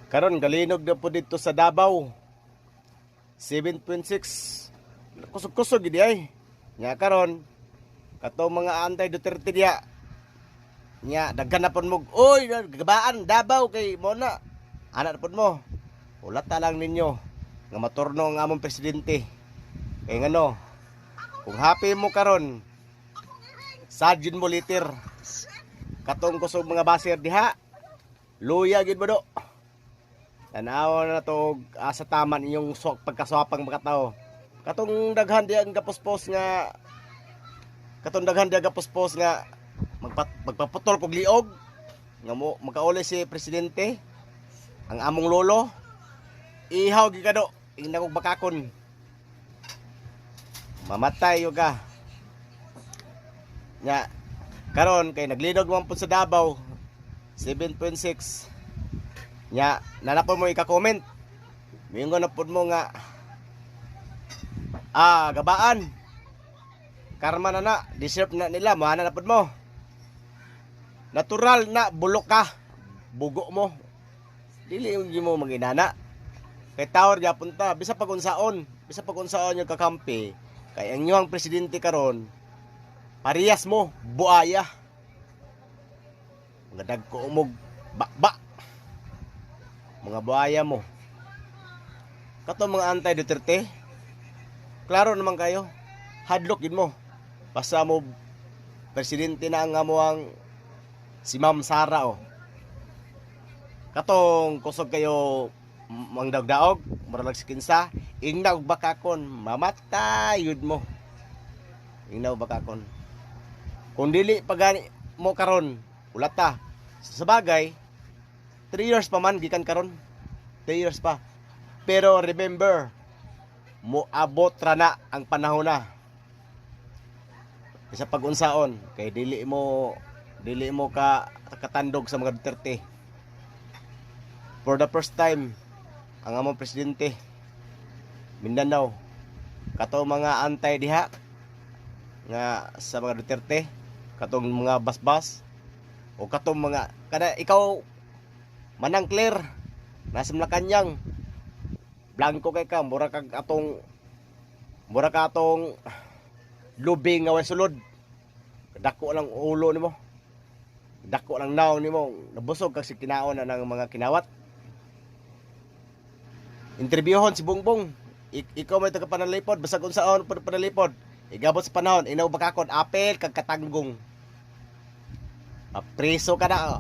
Karon galinog na po dito sa Davao. 7.6. Kusog-kusog gid ay. Nya karon kato mga antay Duterte diya. Nya daghan na pud mo. Oy, gabaan Davao kay mo na. Ana na pud mo. Ulat ta lang ninyo nga maturno ang among presidente. Kay ngano? Kung happy mo karon, sajud mo liter. Katong kusog mga baser diha. Luya gid mo do. Tanaw na to sa taman inyong pagkaswapang mga tao. Katong daghan diya ang kapuspos nga magpaputol kog liog nga mo makauli si presidente ang among lolo. Ihaw gid kado ingna kog bakakon. Mamatay yo ka. Nya karon kay naglinog man pud sa Davao 7.6. Nya nanapon mo ika-comment. Mingon na pud mo nga gabaan. Karma na deserve na nila, mahana na pud mo. Natural na bulok ka. Bugo mo. Dili yung mo manginana. Kay tawar gyapon ta, bisa pag unsaon yung kakampi. Kay ang inyong presidente karon, parehas mo, buaya. Mga dagko umog bakba. Mga buaya mo. Kato mga antay Duterte. Klaro naman kayo. Hadlok gid mo. Basta mo presidente na ang amuang si Ma'am Sara o. Katong kusog kayo mang daog-daog, murag sikinsa, ingnaw bakakon, mamatay yud mo. Ingnaw bakakon. Kung dili pagani mo karon, ulat ta. Sa bagay, 3 years pa man gikan karon. 3 years pa. Pero remember, moabot ra na ang panahon na. Sa pag-unsaon kay dili mo katandog sa mga Duterte. For the first time, ang among presidente Mindanao kato mga antay diha nga sa mga Duterte, katong mga basbas o katong mga kada ikaw manang clear nasa Malacanang blanco kay ka mura ka atong lubing nga way sulod. Dako lang ulo nimo. Dako lang naong nimo. Nabusog kag si kinaon na ng mga kinawat. Interviewon si Bongbong. Ikaw may taga panalipod, basag unsaon panalipod. Igabot sa panahon, inaw bakakon apel kag katanggong. Preso ka na.